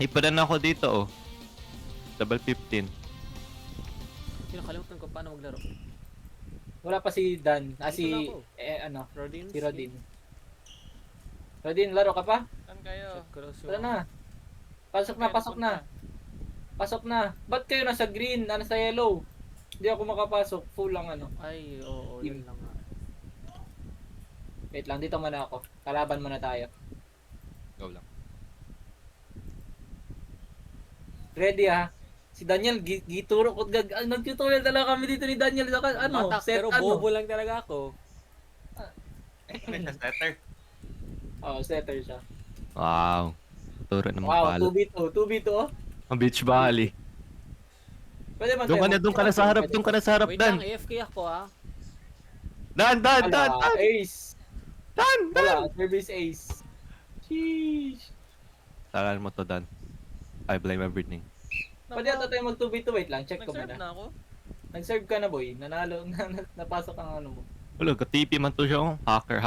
Ipadan ako dito, oh. Double 15. Nakalimutan ko paano maglaro. Wala pa si Dan. Dito na ako. Si Rodin. Rodin. Rodin, laro ka pa? Saan kayo? Tara na. Pasok na. Pasok na. Ba't kayo nasa green? Nasa yellow? Hindi ako makapasok. Full lang ano. Ay, oo, yun lang nga. Wait lang, dito muna ako. Kalaban muna tayo. Go lang. Ready ha? Si Daniel, gituro ko. Nag-tutorial talaga kami dito ni Daniel. Batak, pero bobo lang talaga ako. Setter. Setter siya. Wow. Turo naman Wow, pala. 2v2. 2v2 oh. Ang beach valley. Pwede ba Doon ka na sa harap, doon ka na sa harap, Wait Dan. lang, AFK ako ah. Dan. Ace. Dan. Wala, service ace. Sheesh. Talaan mo to, Dan. I blame everything. Pwede ata tayo mag 2v2. Wait lang, check ko Nag-serve muna. na ako? Nag-serve ka na boy. Nanalo, napasok ang ano mo. Wala, ka-TP man to siya, oh. Hacker.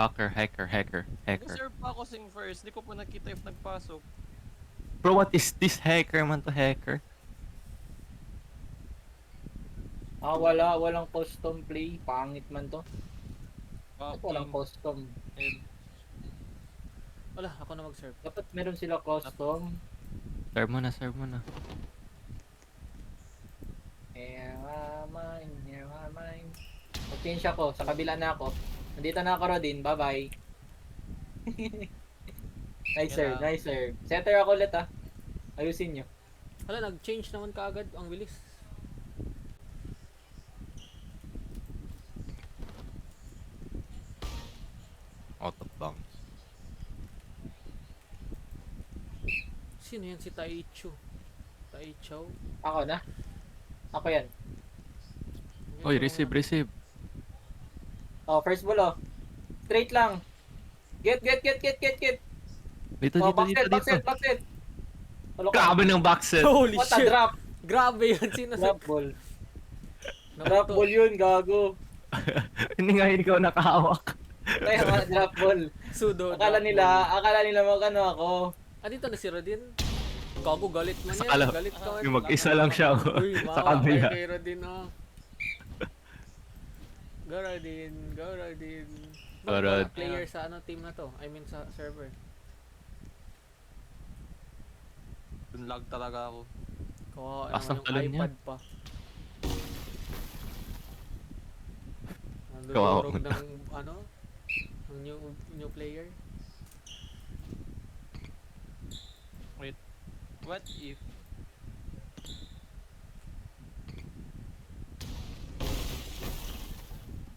Nag-serve pa ako sing first. Di ko pa nakita if nagpasok. Bro, what is this hacker man to hacker? Walang custom play. Pangit man to. Walang Fucking custom. hell. Wala, ako na mag-serve. Dapat meron sila custom. Serve mo na. Never mind. Mag-change ako. Sa kabila na ako. Nandito na ako, Rodin. Bye-bye. Nice serve. Setter ako ulit ah. Ayusin nyo. Wala, nag-change naman kaagad. Ang bilis. Out of bounds. Sino yan si Taichu? Taichou? Ako na. Ako yan. Oy, receive. First ball oh. Straight lang. Get. Dito. Backset. Grabe ng backset. Holy What a shit! drop. Grabe yun. Sino Drop ball. Drop ball yun, gago. Hindi nga ikaw nakahawak. Kaya nga, drop ball. Sudo. Akala nila magano ako. Dito na si Rodin. Gago, galit man Sa yan. kala, Galit ka. yung mag-isa lang siya, oh. Uy, Sa kabila. kay Rodin oh. Go Rodin. Go, Mga Rod. player sa team na to. I mean sa server. Dunlag talaga ako. Kawawa Taas ng naman talon yung niya. iPad pa. Kawawa Nandurog mo na. ng new player. Wait. What if?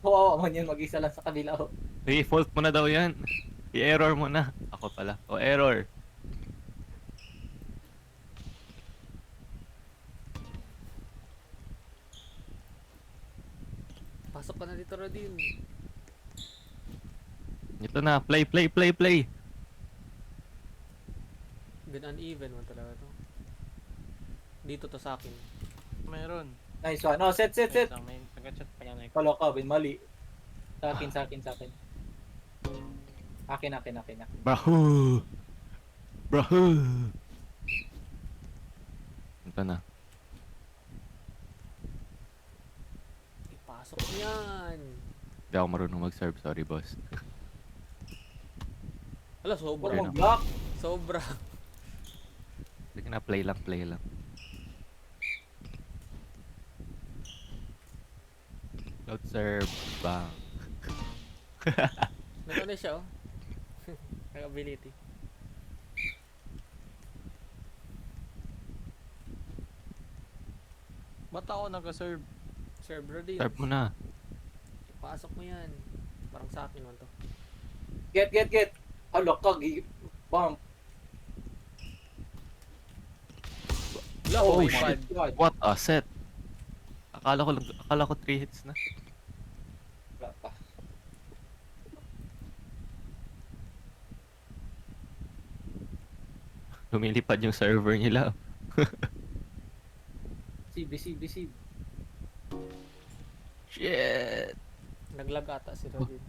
Oo, man yun, mag-isa lang sa kabila oh. I-fault mo na daw yan. I-error mo na. Ako pala. Error. Pasok ka na dito Rodin. Ito na. Play. Good uneven man talaga to. Dito to sa akin. Meron. Nice one. Set. Wait lang, may nag-chat pa yan. Follow ka, Bin. Mali. Sa akin. Akin. Bro. Ito na. Ipasok mo yan. Hindi ako marunong mag-serve. Sorry, boss. Ala, Huwag sobra. Ano? mag-block. Sobra. Sige na, play lang. Load serve. Bang. Nagano siya oh. Ability. Ba't ako nag-serve? Serve Rodin. Serve mo na. Ipasok mo yan. Parang sa akin man to. Get. Alok ka, bump. Wala, Oh, my shit. God. What a set. Akala ko 3 hits na. Wala pa. Lumilipad yung server nila. Receive. Shit. Naglag ata si Rodin.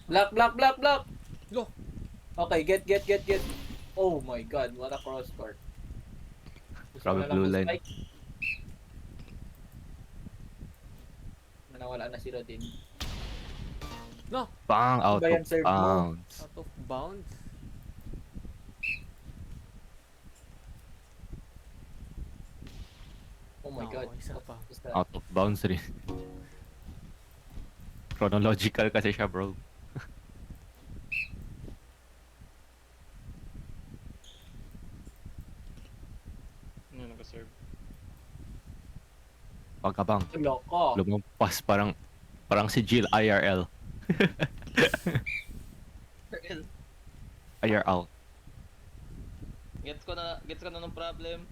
Block. Lo. Okay, get. Oh my god, what a cross court. Gusto ko Grabe, na lang blue line. mag-spike. Nawala na si Rodin. No, Bang, out Ba yan, of serve mo? bounds. out of bounds. Oh my Oo, god. isa pa. What's that? Out of bounds rin. Chronological kasi siya, bro. Ano nag-serve? Pagkabang. Loko. Lumampas parang si Jill IRL. IRL. Gets ko na ng problem.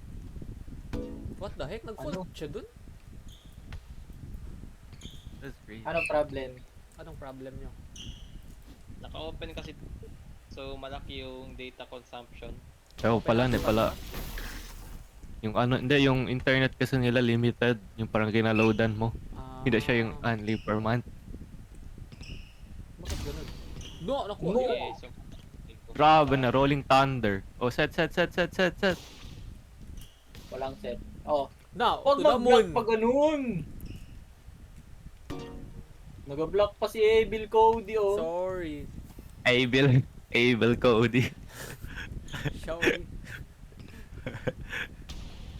What the heck? Nag-fault siya dun? That's crazy. Ano problem? Anong problem nyo? Naka-open kasi so malaki yung data consumption. Pero pala, yung ano, hindi, yung internet kasi nila limited. Yung parang ginaloadan mo. Hindi siya yung only per month. Bakit ganun? No, nakuha. No. No. Okay, so Grabe na, Rolling Thunder. Oh, set. Walang set. Oh. Now, Huwag to the mag-block moon. pa ganun. Nag-block pa si Abel Cody, oh. Sorry. Abel Cody. Sorry.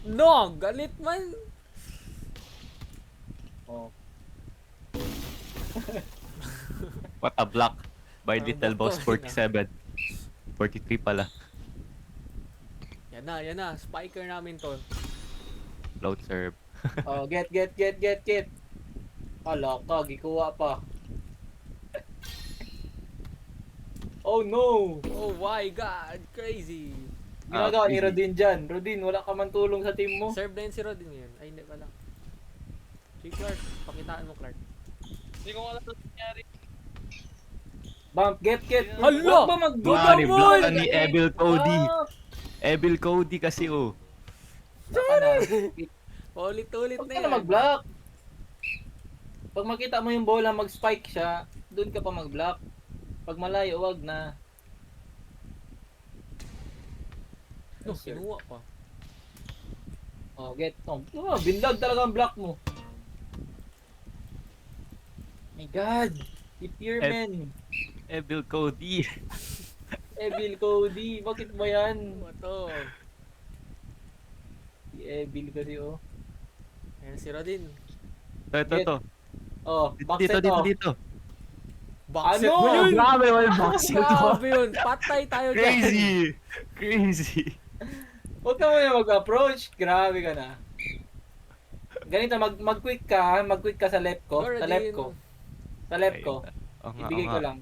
No, galit man. Oh. What a block by Parang Little Boss block pa rin, 47. 43 pala. Yan na. Spiker namin to. Float serve. Oh, get. Hala ka, gikuha pa. Oh no! Oh my god, crazy. Ginagawa ni easy. Rodin dyan. Rodin, wala ka man tulong sa team mo. Serve na yun si Rodin ngayon. Ay, hindi pala. Si Clark, pakitaan mo Clark. hindi ko alam ano nangyari. Bump, get. Hala! Huwag ba mag-do Mari, Gamon! block ni Abel Cody. Abel Cody kasi, oh. Saka na. Ulit-ulit Huwag na ka yan. na mag-block. Pag makita mo yung bola mag-spike siya, doon ka pa mag-block. Pag malayo, wag na. No, kinuha pa. Oh, get. Oh, binlag talaga ang block mo. My God. Si Pierman. Abel Cody. Evil Cody. Bakit ba yan? Ano to? Si Evil kasi, oh. Ayan si Rodin. Ito. Oh, backset, Dito. Backset Ano? mo yun! Grabe, wala boxing to. Grabe yun! Patay tayo dyan! Crazy. Huwag ka muna mag-approach. Grabe ka na. Ganito, mag-quick ka sa left ko. Sa left ko. Sa left ko. Ibigay ko lang.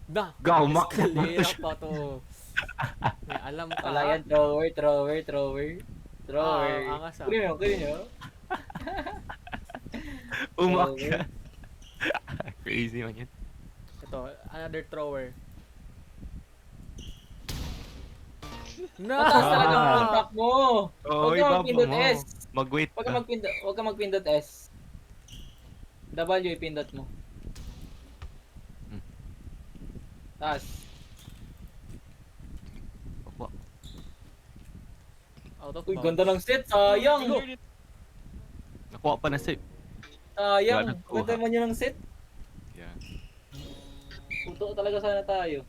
Na! Gawmak. Escalera pa to. May alam ka. Wala yan, thrower. Angas ah. Kunin nyo. Umakya. Crazy man yun. Ito, another thrower. Mataas talaga ang Na! contact mo. Oo, Huwag ka ibaba magpindot mo. S. Mag-wait Huwag ka. ka magpindot S. W ipindot mo. Hmm. Taas. Opo. Out of Uy, bounds. ganda ng set. Sayang. Nakuha pa na save. Sayang. Wala nagkuha. Ganda man yun ng set. Yeah. Puto talaga sana tayo.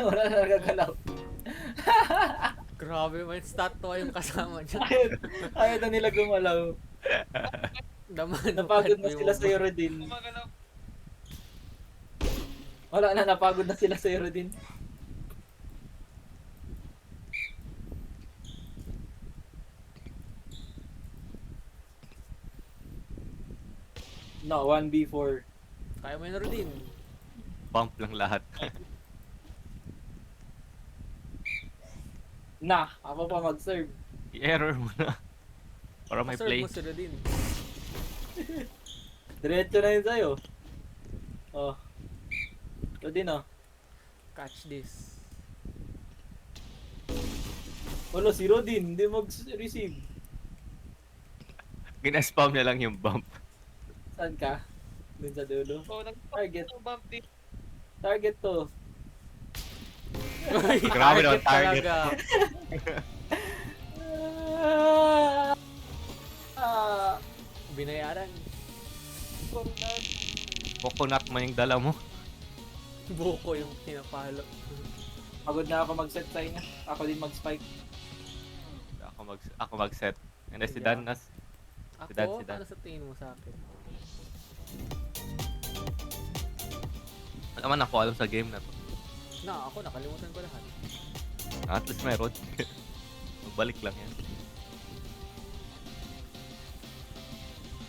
Wala na nagagalaw. Grabe man, stat to yung kasama dyan. Ayaw na nila gumalaw. Daman, Napagod na sila sa Eurodin. Gumagalaw. Wala na, napagod na sila sa Eurodin. No, 1v4. Kaya mo yun Rodin. Bump lang lahat. Na, ako pa mag-serve. I-error mo na. Para may Serve play. mo si Rodin. Diretso na yun sa'yo. Oh. Ito din oh. Catch this. Wala, si Rodin, hindi mag-receive. Gina-spam niya lang yung bump. Saan ka? Dun sa dulo. Oh, Target. nag-bump din. Target to. Uy, Grabe naman, target. talaga. Ah, Binayaran. Coconut man yung dala mo. Buko yung pinapalo. pagod na ako mag-set sa inyo. Ako din mag-spike. Ako mag-set. And si Yeah. Dan nas. Ako, Dan, si Dan. ano sa tingin mo sa akin? Wala man ako alam sa game na to. Ako nakalimutan ko lahat. At least meron. Magbalik lang yan.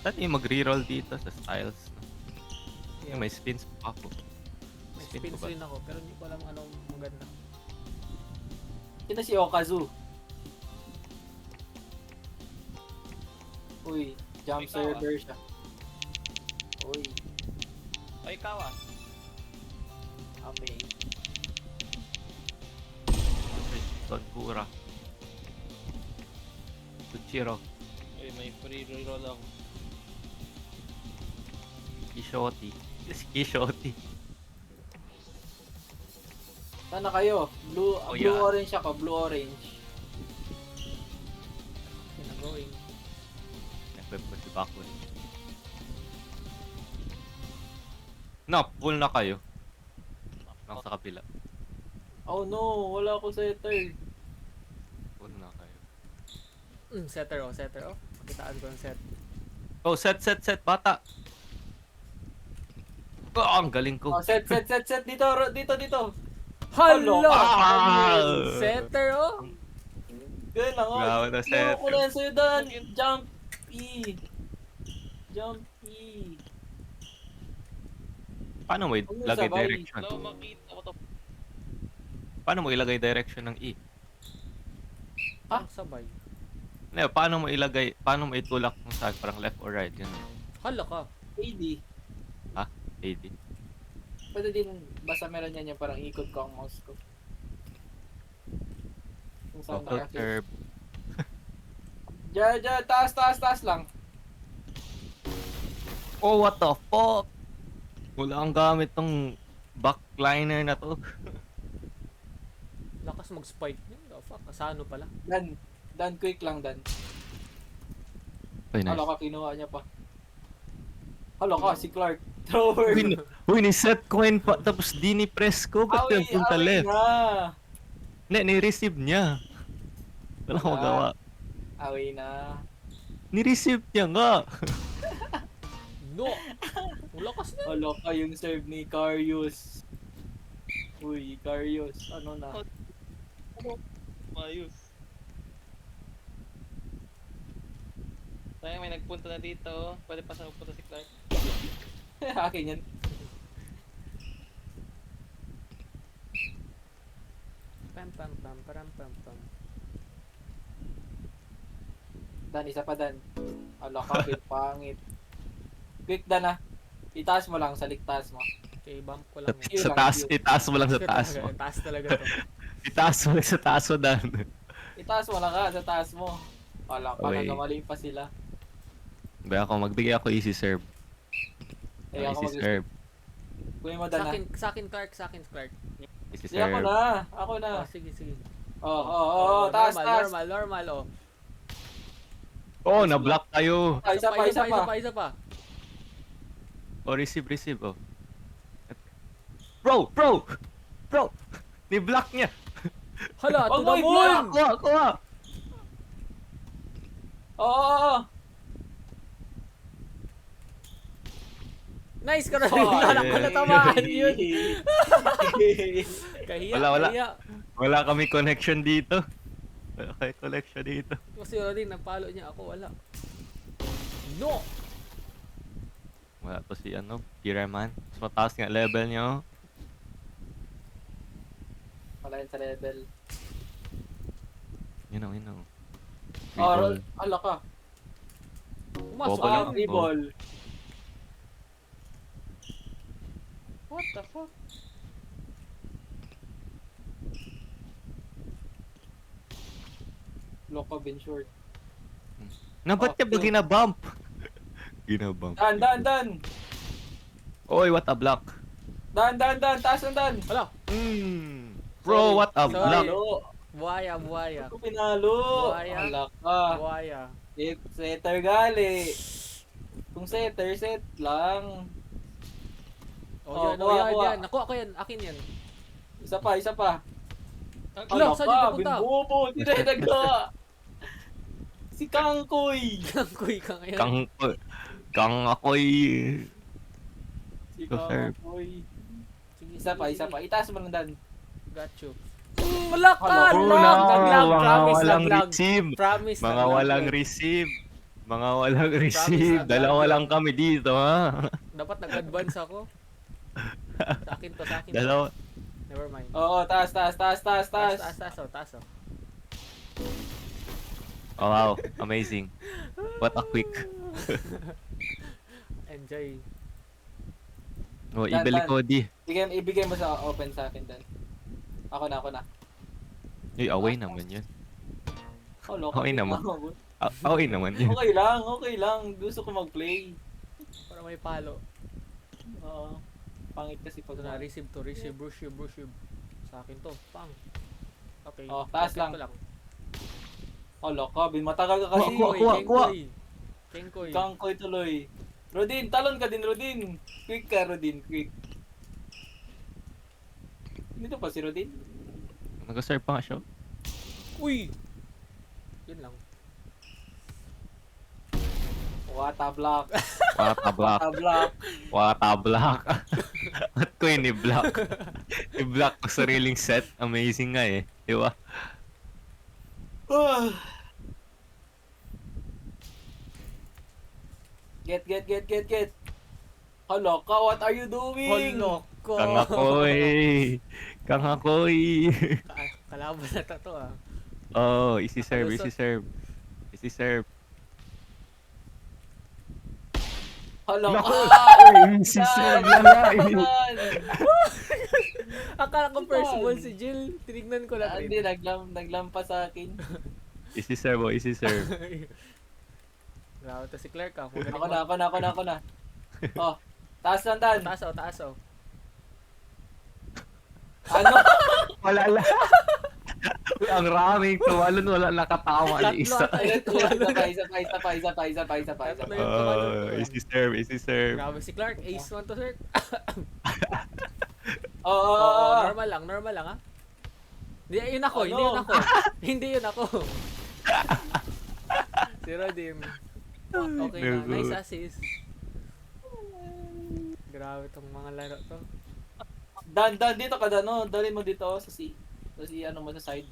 Saan yung mag-reroll dito sa styles? Yeah. May spins pa ako. May Spin spins ko ba? rin ako, pero hindi ko alam anong maganda. Ito si Okazu. Uy, jump Ikaw, server siya. Uy, Ay, ikaw ah. okay. Sonpura. Tuchiro. Ay, may free reroll ako. Kishoti. Yes, Kishoti. Saan na kayo? Blue, Oh, blue yeah. orange ako, blue orange. Going. Equip ko si Bakun. No, full na kayo. Ako sa kapila. Oh no, wala ako setter. Full na kayo. Setter oh. Pakitaan ko ang set. Oh, set, bata! Oh, ang galing ko. Oh, set. Dito. Hala! Ah! Setter oh! Ganun lang, oh. Grabe na Ginawa ko setter. na yan sa'yo, Dan. Jump E. Jump E. Paano mo Ano ilagay sabay? direction? Wala ko makita ko to. Paano mo ilagay direction ng E? Ah? Sabay. No, paano mo itulak mo sa parang left or right? Yun. Hala ka. AD. AD. Pwede din, basta meron yan yung parang ikot ko ang mouse ko. Kung saan Auto nakakit. curve. Diyan, taas lang. Oh, what the fuck? Wala kang gamit tong backliner na to. Lakas mag-spike. The fuck? Asano pala? Dan, quick lang, Dan. Ay, nice. Hala ka, kinuha niya pa. Hala ka, si Clark. Thrower. Uy, ni-set coin pa, tapos di ni-press ko. Ba't Awi, yung punta awi left? na. Ni-receive niya. Wala akong Wala. magawa. Awi na. Ni-receive niya nga. No! Lakas na. Hala ka, yung serve ni Carius. Uy, Carius. Ano na? Mayus. Sayang may nagpunta na dito. Pwede pa saan magpunta si Clark. Akin yan. Pam. Dan, isa pa, Dan. Hala ka, pangit. Quick, Dan, ah. Itaas mo lang, sa liktaas mo. Okay, bump ko lang. Yun Sa lang, taas, yun. itaas mo lang sa taas mo. Taas talaga to. Itaas mo lang sa taas mo, Dan. Itaas mo lang ka, sa taas mo. Hala ka, Okay. nagamali pa sila. Magbigay ako easy serve. Eh, ako Easy serve. Kunin mo, Dan, ah. Sa akin, Clark. Easy Hindi, ako serve. na. Ako na. Sige. Taas. Normal, oh. Oh, na-block tayo. Ah, isa pa. Oh, receive, oh. Bro! Ni-block niya. Hala, Wag to mo the i-block! moon! Kuha! Oo. Nice ka na rin. Oh, Wala ka natamaan yun. Kahiya, Wala. kahiya. Wala kami connection dito. Wala kami connection dito. Kasi Rodin, nagpalo niya ako. Wala. No! Wala to si Pyraman. Mas mataas nga level niya, oh. Wala yun sa level. Yun know. Oh, hala ka. Pumasok Bobo lang. lang. Free ball. What the fuck? Loco bin short. Na ba't ka ba Okay. ginabump? Ginabump. Dan. Oy, what a block. Dan. Taas ng dan. Hala! Bro, Sorry. what a Sorry. block. Pinalo. Buhaya. Ako pinalo. Buhaya. Ala ka. Buhaya. Setter gali. Kung setter, set lang. Oh, yan, kuha. yan. Nakuha ko yan. Akin yan. Isa pa. Hala, saan yung pupunta? Binbobo. Hindi na nagla. Si Kangkoy. Kuy ka ngayon. Kang ako'y... Si So, sir. Kangkoy. Sige, Isa pa. Itaas mo ng dan. Got you. Wala ka! Hello. Lag! Naglag! mga Promise, walang naglag. receive. Promise, Mga naglag. walang receive. Mga walang receive. Promise, Dalawa naglag. lang kami dito, ha? Dapat nag-advance ako. Sa akin to. Dalawa. Never mind. Oo, taas. Taas. Oh, wow. Amazing. What a quick. Enjoy. Oh, Dan, ibalik Dan. ko di. Ibigay mo sa open sa akin dan. Ako na. Uy, away naman yun. Oh, loko. Okay naman. Away naman yun. Okay lang. Gusto ko mag-play. Para may palo. Oo. Pangit kasi pag Ito na, receive. Sa akin to. Pang. Okay. Oh, taas Pocket lang. ko lang. Oh, loko. Matagal ka kasi. Kuha. Kengkoy. Kangkoy tuloy. Rodin, talon ka din, Rodin. Quick ka, Rodin. Quick. Dito pa si Rodin. Nag-serve pa nga siya. Uy! Yun lang. What a block. What a block. What a block. What a block. At ko yun i-block. I-block ko sariling set. Amazing nga eh. Di ba? Get. Hello ka, what are you doing? Hold ko. Kang ako'y. Kalaban na to ah. Oh, easy serve. Hello Naku! ka. Easy serve lang nga eh. Akala ko first ball si Jill. Tinignan ko lang Hindi, rin. naglampas sa akin. Easy serve, easy serve. Grabe to si Clark ah. Ako na. Oh, taas lang dan. Taas oh. Ano? Wala lang. Uy, ang raming tumalon, wala nakatawa ni isa. Isa pa. Tatlo yung tumalon ko. Easy serve. Grabe si Clark. Ace 1 to sir. Oo. Oo, normal lang ah. Hindi yun ako. Hindi yun ako. Si Rodin. Okay na. No Nice good. assist. Grabe tong mga laro to. Dan, dito ka dan, no? Dali mo dito sa ano mo sa side.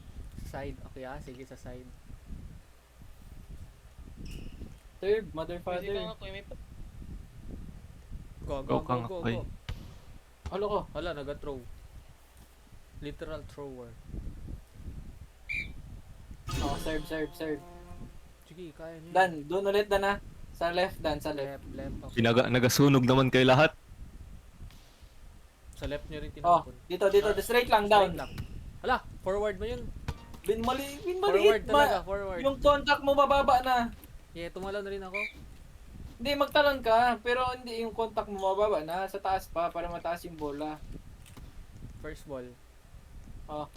Side. Okay ah. Sige sa side. Third, mother Pwede father. kang ako, may Go. Kang ako'y. Halo ko. Hala, naga-throw. Literal thrower. Oh, serve. Sige, kaya niya. Dan, doon ulit dan ah. Sa left, Dan, sa left. Left. Okay. Nagasunog naman kay lahat. Sa left niyo rin Oh, tinapon. dito, straight lang, down. Straight lang. Hala, forward mo yun. Binmaliit Forward talaga, forward. Yung contact mo bababa na. Yeah, tumalaw na rin ako. Hindi, magtalon ka, pero hindi yung contact mo mababa na. Sa taas pa, para mataas yung bola. First ball. Oh.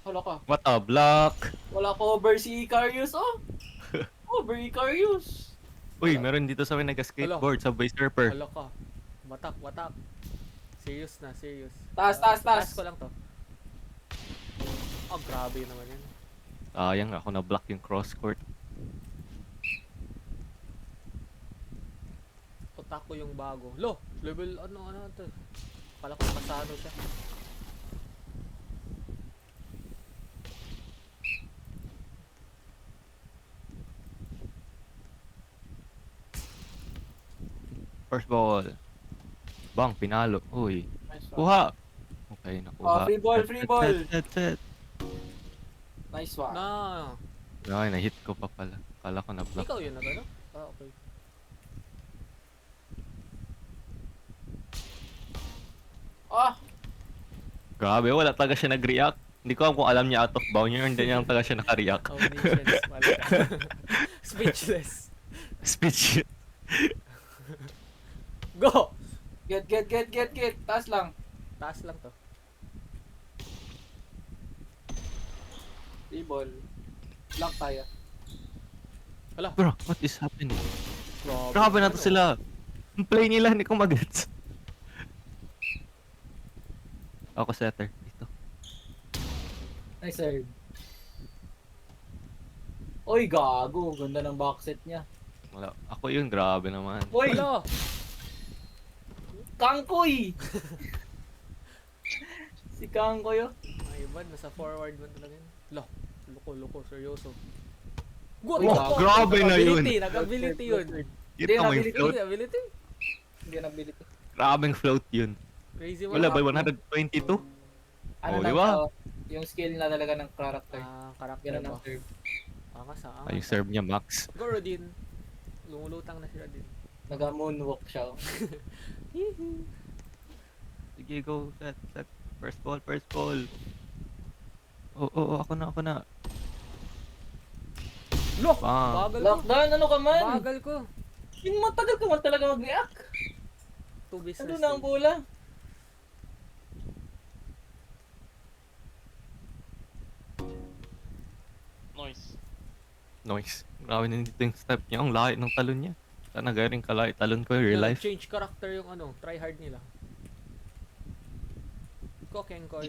Halo ka. What a block. Wala cover si Icarius, oh. Cover Icarius. Uy, meron dito sa amin nag-skateboard, Subway Surfer. Hala ka. Watak. Serious na. Taas. Taas ko lang to. Oh, grabe naman yan. Sayang, ako na-block yung cross court. Utak ko yung bago. Lo, level ano to. Akala ko pasado siya. First ball. Bang, pinalo. Uy. Nice one. Kuha. Okay, nakuha. Oh, free ball. Set. Nice one. Na. Ay, na-hit ko pa pala. Kala ko na-block. Ikaw yun ano? Ah, okay. Ah, Grabe, wala talaga siya nag-react. Hindi ko alam kung alam niya out of bound niya or hindi niya talaga siya nakareact. Omniscience pala. Speechless. Speech. Go! Get. Taas lang. Taas lang to. Table. Lock tayo. Hala. Bro, what is happening? Grabe, Grabe na to sila. Ang play nila, hindi ko magets. Ako setter. Dito. Nice serve. Oy, gago. Ganda ng box set niya. Wala. Ako yun, grabe naman. Oy, Hala! Kangkoy! Si Kangkoy, oh. Ay, iba, nasa forward man talaga yun. Hala, loko, seryoso. Uy, Wow, grabe na yun. Nag-ability yun. Kita mo yung Ability. float. Ability? Hindi na ability. Grabing float yun. Crazy mo. Wala ba, 122? Ano Oh, na di ba? to, yung skill na talaga ng character. Karakter Ganun ba? ang serve. Angas ah, Ay, angas. serve niya max. Go Rodin. Lumulutang na si Rodin. Naga-moonwalk siya. Oh. Sige, go. Set. First ball. Ako na. Look! Bang. Bagal ko. Lockdown, ano ka man? Bagal ko. Yung matagal ka man talaga mag-react. Two business Ano na ang days. bola? Noise. Grabe na dito yung step niya. Ang layo ng talon niya. Sana garing kalay talon ko yung real life. Change character yung ano, try hard nila. Kokengkoy.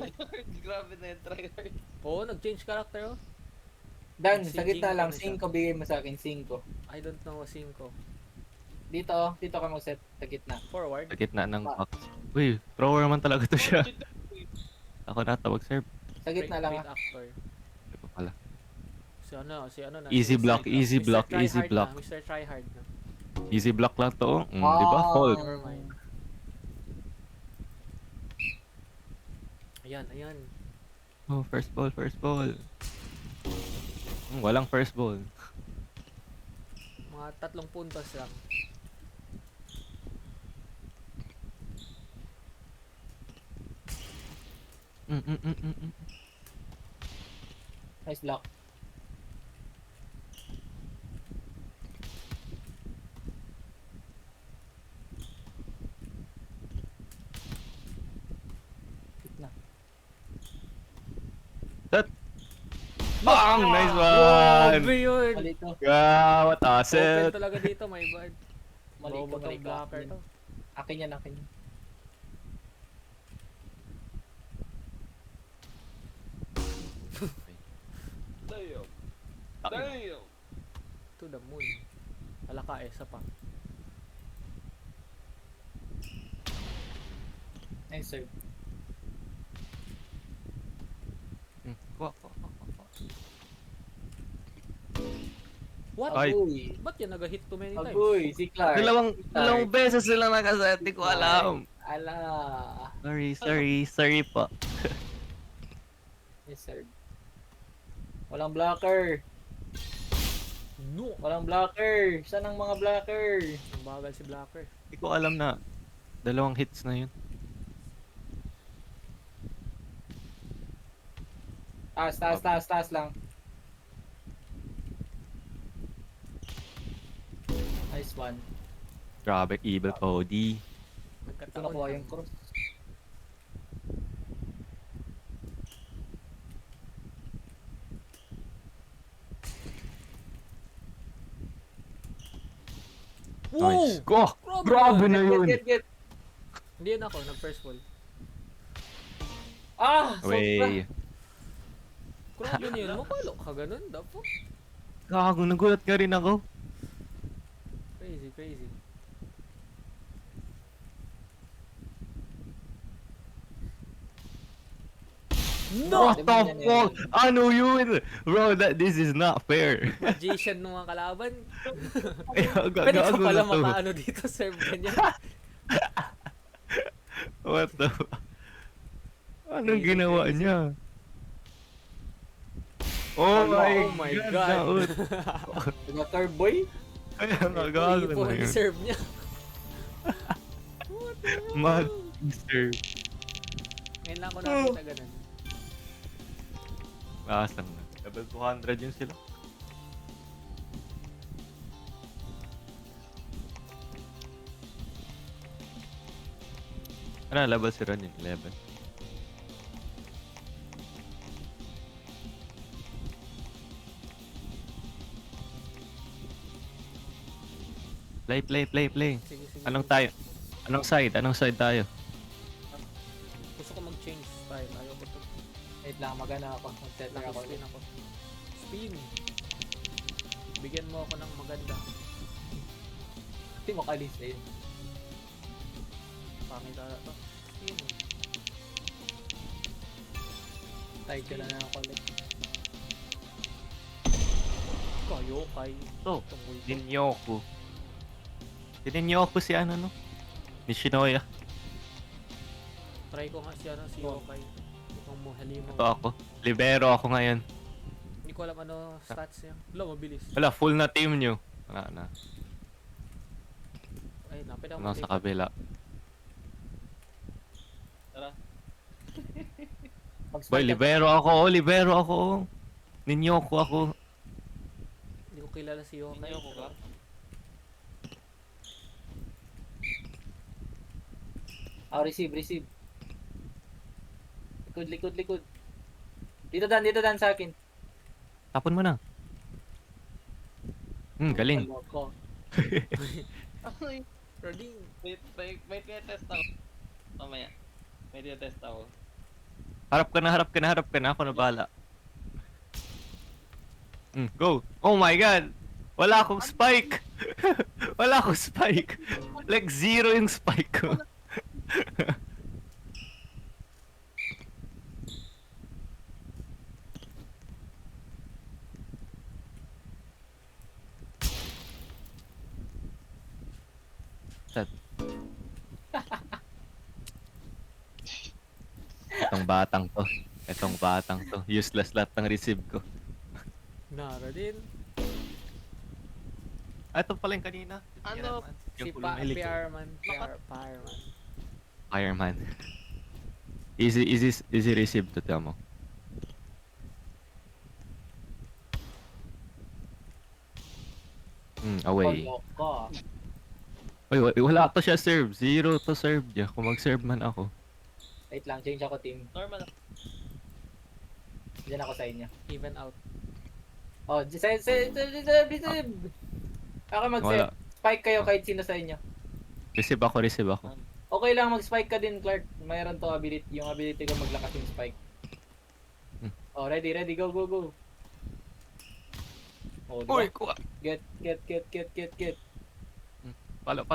Grabe na yung tryhard. Oo, nag-change character oh. Dan, Si sa gitna Jing lang, ano siya? 5 bigay mo sa akin, 5. I don't know, 5. Dito ka mag-set sa gitna. Forward. Sa gitna ng box. Uy, thrower naman talaga to siya. Ako na tawag serve. Sa gitna lang Great ah. actor. Hindi pa pala. Si ano na. Easy block, easy Mr. block, Tryhard easy na, block. Mr. Tryhard na. Easy block lang to. Di ba? Hold. Never mind. Ayan. Oh, first ball. Walang first ball. Mga 3 puntos lang. Nice block. Gitna. Bang! Nice one! Grabe yun! Mali to. Yeah, what Open asset! talaga dito, my bad. Mali to, Robot mali ang to. blocker to. Akin yan. Damn! To the moon. Alaka, isa pa. Nice serve. Kuha. What? Ay. Agoy. Ba't yan nag-hit too many times? Agoy, si Clark. Dalawang beses sila nakaset. Di ko alam. Ala. Sorry po. Nice serve. Walang blocker. No! Walang blocker. Saan ang mga blocker? Ang bagal si blocker. Di ko alam na. Dalawang hits na yun. Taas lang. Nice one. Grabe, evil Cody. Ito Nagkataon nakuha lang. yung cross. Nice. Woo! Oh, grabe na yun. Get. Hindi yun ako, nag-first ball. Ah! Way. Grabe na yun. Makalo ka ganun, dapo. Gago, nagulat ka rin ako. Crazy. No! What the fuck? Ano yun? Bro, this is not fair. Magician ng mga kalaban. Gago Pwede ka pala na to. makaano dito, serve ganyan. What the Anong ginawa niya? Oh my god. Naut. Nag-curve boy? Ay, nagago Ipo na yung yun. serve niya. Mad sir. Ngayon lang ako nakita ganun. Lasang na. Level 200 yun sila. Ano, level si Ron yun? 11. Play. Sige, sige. Anong tayo? Anong side? Anong side tayo? Gusto ko mag-change style. Ayaw ko to. Wait lang, magana ako. Mag-setter ako. Naka-spin ako. Spin! Bigyan mo ako ng maganda. Hindi mo kalis eh. Pangit ata to. Spin. Tide ka na ng collect. Kayo kay. To. Tungkol to. Ninyoku. Si Ninyoku si ano no? Nishinoya. Try ko nga siya si Yokai. Itong Halimo. Ito ako. Libero ako ngayon. Hindi ko alam ano stats niya. Wala, mabilis. Wala, full na team nyo. Wala na. Ay, napit ako. Ano sa kabila. Tara. Boy, libero ako. Libero ako. Ninyoku ako. Hindi ko kilala si Yokai. Ninyo ko ka? Receive. Likod. Dito dan sa akin. Tapon mo na. Galing. Ano ko? Ay, Rading. may test ako. Mamaya. May test ako. Harap ka na. Ako na bahala. Go. Oh my god. Wala akong spike. Like zero yung spike ko. Set. Itong batang to. Useless lahat ng receive ko. Nara din. Ito pala yung kanina. Ano? Si Yung pulumili ko. Fireman. Fireman. Easy receive to Tamo. Away. Ano ko? Wala to siya serve. Zero to serve niya. Kung mag-serve man ako. Wait lang, change ako team. Normal. Diyan ako sa inyo. Even out. Oh, receive. Ako mag-save. Wala. Spike kayo kahit sino sa inyo. Receive ako. Okay lang, mag-spike ka din, Clark. Mayroon to ability. Yung ability ko maglakas yung spike. Oh, ready. Go. Oh, diba? Uy, kuha. Get. Palo.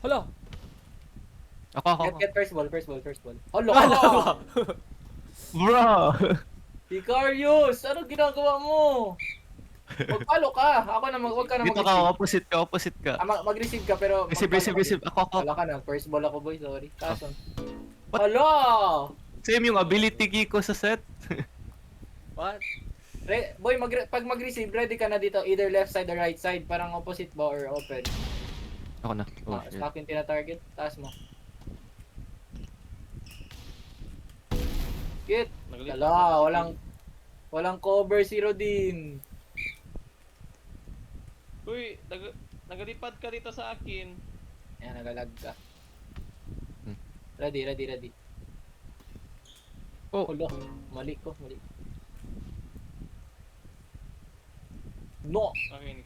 Hala! Ako. Get first ball. Hala! Bro! Icarius! Ano ginagawa mo? Magpalo ka! Ako na, wag ka na Dito mag-receive. ka, opposite ka. Mag-receive ka, pero... Receive. Ako. Wala ka na. First ball ako, boy. Sorry. Kaso. What? Hala! Same yung ability key ko sa set. What? Boy, pag mag-receive, ready ka na dito. Either left side or right side. Parang opposite ba or open. Ako na. Oh, shit. Sa akin tina-target. Taas mo. Get! Hala! Walang cover si Rodin. Uy, nagalipad ka dito sa akin. Ayan, nagalag ka. Hmm. Ready. Oh. Hala, mali ko. No! Okay,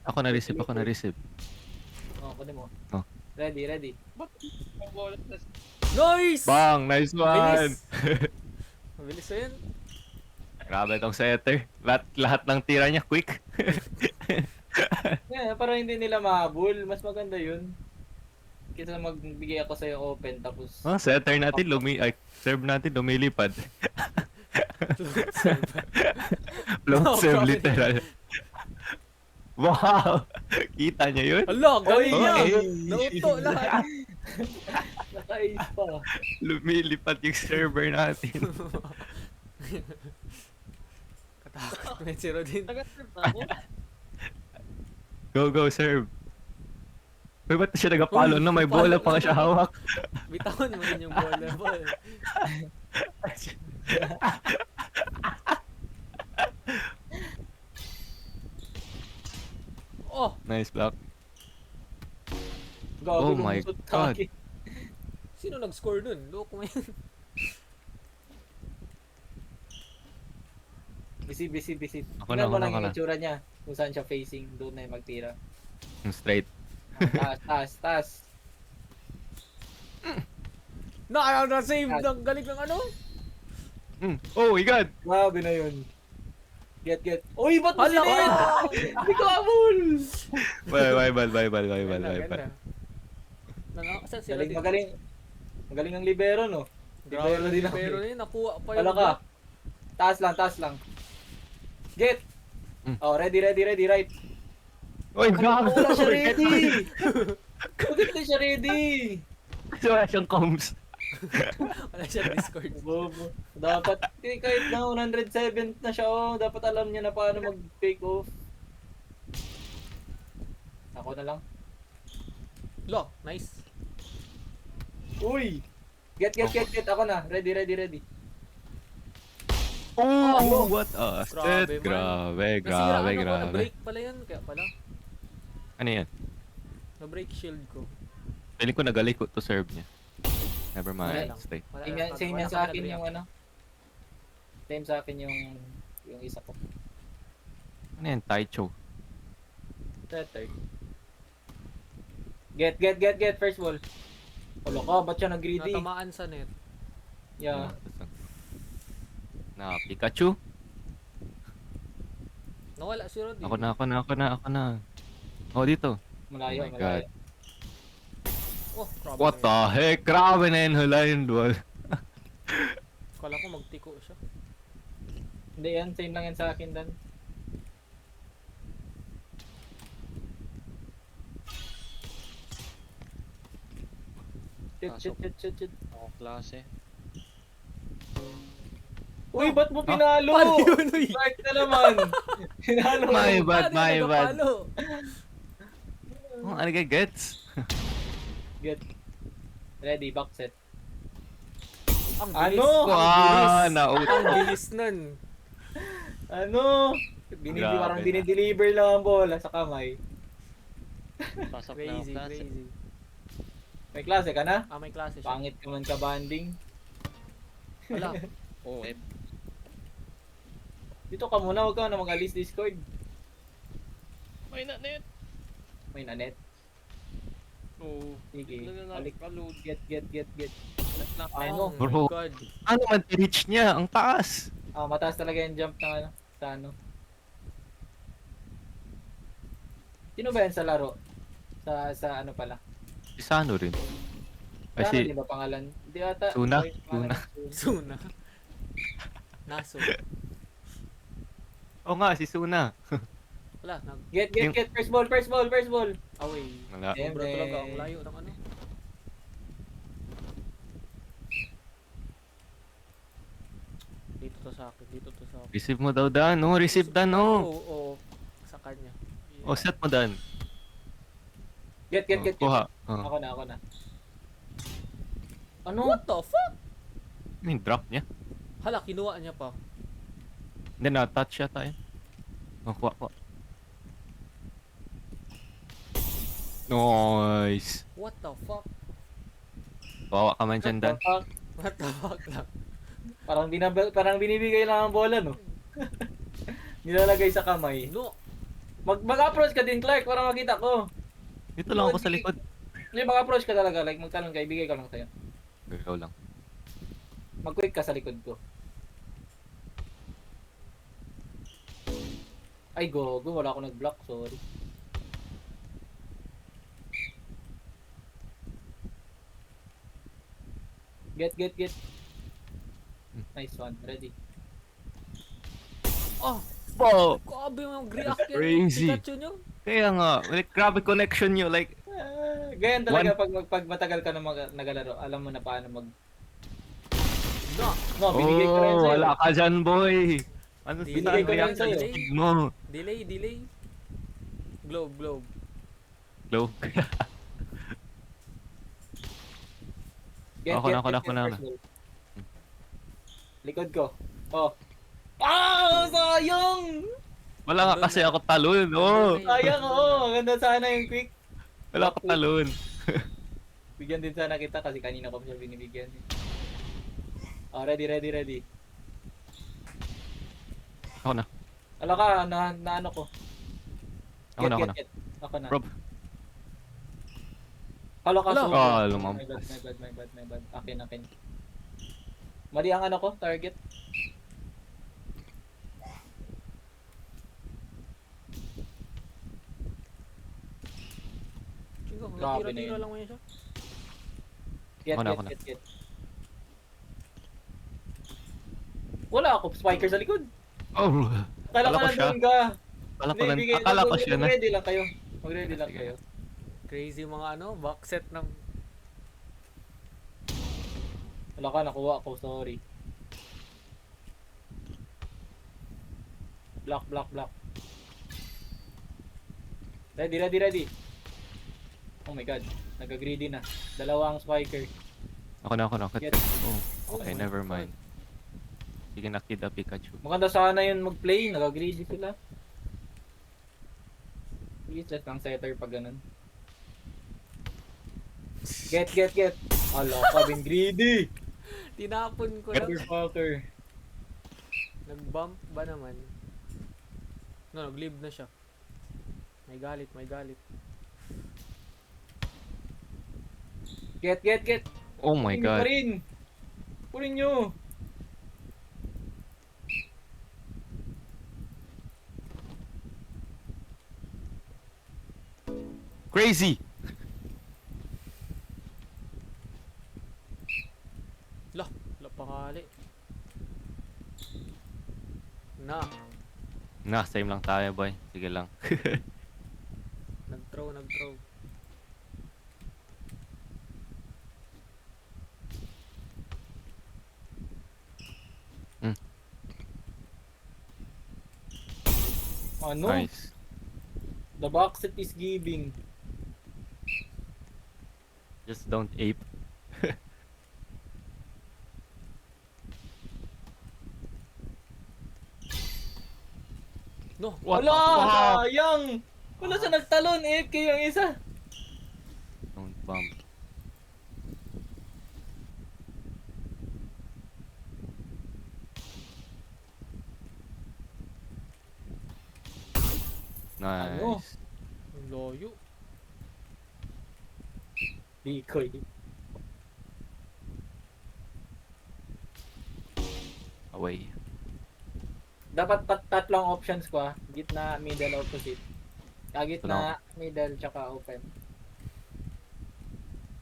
Ako na receive. Oh, kunin mo. Oh. Ready. Ang bola Nice! Bang! Nice one! Mabilis na yun. Grabe tong setter. Lahat ng tira niya quick. Yeah, para hindi nila mahabol. Mas maganda yun. Kaysa magbigay ako sa'yo open tapos... Setter natin serve natin lumilipad. Float serve literal. Wow! Kita niya yun? Hala, galing Oh, niya! eh. Nauto lahat! Naka-ace pa. Lumilipad yung server natin. Katakot may zero din. Nag-serve na ako. Go, serve. Uy, ba't siya nagapalo Uy, na? May napalo bola pa nga siya na. hawak. Bitawan mo din yung ball. Oh! Nice block. Gago, Oh my lumusot God. taki. Sino nag-score dun? Loko mo yan. Busy. Ako na, Tingnan mo ako na, lang ako yung na. itsura niya. Kung saan siya facing, doon na yung magtira. Straight. Taas. Na-save ng galing ng ano? Oh my God! Grabe na yun. Get. Uy, ba't mo Hala sinid? ka! Hindi ko abol! Bye. Ganda. Saan sila dito? Magaling ang libero, no? Libero din ako. Pero yun, nakuha pa Wala yung ka. block. Taas lang. Get! Oh, ready, right. Oy, grabe! Wala siya ready! Bakit na siya ready? Wala siyang comms. Wala siya Discord. Bobo. Dapat, kahit na 107 na siya, dapat alam niya na paano mag-take off. Ako na lang. Lo, nice. Uy! Get. Ako na. Ready. Oh, what a Grabe, set. man. Grabe. Nasiraan ako, na-break pala yun. Kaya pala, Ano yan? na-break shield ko. Feeling ko nagaling ko to serve niya. Never Wala mind. lang. Stay. Same yan sa akin yung ano. Same sa akin yung isa ko. Ano yan? Taicho. Third. Get. First ball. Wala ka, ba't siya nag-greedy? Natamaan sa net. Yeah. Na Pikachu. Nawala si Rodi. Ako na. Oh, dito. Malayo. Oh my God. Oh, grabe. What the heck? Grabe na yun. Hala yun, dual. Kala ko magtiko siya. Hindi yan, same lang yan sa akin dan. Shit. Ako klase. Uy, ba't mo pinalo? Paano yun, uy? Dark na naman. Pinalo mo. My bad. Nagapalo? Oh, ano ka gets? Get. Ready, back set. Ang bilis. Ano? Wow, Ang bilis nun. Ano? Grabe Parang na. dinideliver lang ang bola sa kamay. Pasok na ako Crazy. klase. May klase ka na? May klase siya. Pangit ka man ka banding. Wala. OM. Dito ka muna, huwag ka na mag-alis Discord. May na-net. May nanet. Oo. Sige, Talaga balik. nakapaload. Get. Oh Ano? my Bro. God. Ano man reach niya? Ang taas. Mataas talaga yung jump ng ano, sa ano. Sino ba yan sa laro? Sa ano pala? Si Sano rin. Ay, Sano, si di ba pangalan? Di ata. Suna? Ay, pangalan, Suna. Naso. Oo nga, si Suna. Wala. Get. First ball. Away. Wala. Sobra talaga. Ang layo ng ano. Dito to sa akin. Receive mo daw, Dan. No, receive, Dan. No. Oo. Sa kanya. O, set mo, Dan. Get. Kuha. Oh. Ako na. Ano? What the fuck? Ano yung drop niya? Hala, kinuha niya pa. Hindi, na-touch siya tayo. Oh, kuha. Nice. What the fuck? Bawa ka man dyan, Dan. What the fuck lang? Parang binibigay lang ang bola, no? Nilalagay sa kamay. No. Mag-approach ka din, Clark, para makita ko. Dito lang ako sa likod. Hindi, mag-approach ka talaga. Like, magtalon ka, ibigay ko lang sa'yo. Gagaw lang. Mag-quick ka sa likod ko. Ay, gogo. Wala ako nag-block. Sorry. Get. Nice one. Ready. Oh! Wow! Grabe yung react yan. Crazy. Pikachu nyo. Kaya nga, like, grabe connection nyo. Like, Ganyan talaga pag matagal ka na nagalaro. Alam mo na paano mag... No. No, binigay ko rin oh, sa'yo. wala ka dyan, boy. Ano Binigay ko lang reaction sa'yo. speed mo? Delay. Globe. Low. Get, Ako na. first ball. Likod ko. Oh. Ah! Sayang! Wala ka kasi ako talon, oh. Sayang, oo. Ganda sana yung quick. Wala ka talon. Bigyan din sana kita kasi kanina ko pa siya binibigyan. Oh, ready, ready, ready. Ako na. Ala ka, na ano ko. Ako na, ako na. Get. Ako na. Rob. Ala ka, Ala. sorry. Ah, lumampas. My bad. Akin. Mali ang ano ko, target. Chico, Grabe na tira-tira yun. lang mo yun siya. Ako na. Get. Wala ako, spiker sa likod. Oh. Akala Akala ko ko siya. nandun ka. Akala ko, Hindi, bigay- akala ko siya na. Mag-ready lang kayo. Mag-ready lang Sige. kayo. Crazy mga ano, box set ng... Wala ka, nakuha ko, sorry. Block. Ready. Oh my god, nag-greedy na. Dalawang spiker. Ako na. Get. Oh, okay, never mind. Sige na, Kid Pikachu. Maganda sana yun mag-play, nag-greedy sila. Useless lang setter pag ganun. Get. Ala ka, bin greedy. Tinapon ko lang. Motherfucker. Nag-bump ba naman? No, nag-leave na siya. May galit. Get. Oh my Hindi pa god. rin. Punin nyo. Crazy! Lapakali. Na, same lang tayo, boy. Sige lang. Nag-throw. Ano? Nice. The box set is giving. Just don't ape. No, What Wala, the fuck? sayang. Wala siya nagtalon, AFK yung isa. Don't bump. Nice. Ano? ang loyo. Decoy. Away. Dapat tatlong options ko ah. Gitna, middle, opposite. Gitna, middle, tsaka open.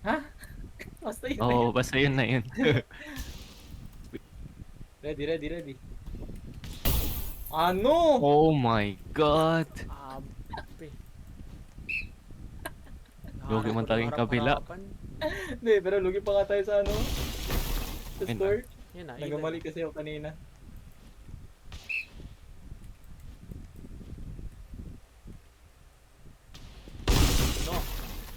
Ha? Basta yun. Oh, basta yun na yun. Ready. Ano? Oh my god. Ape. Lugi man tayong kabila. Harap-harapan. Hindi, pero lugi pa nga tayo sa ano. Sa Ayun score. Yan na, Nagamali kasi ako kanina. No,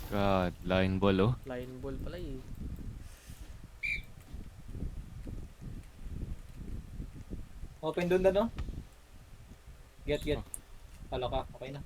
God, line ball oh. line ball pala eh. Open doon na no? Get. Palo ka, okay na.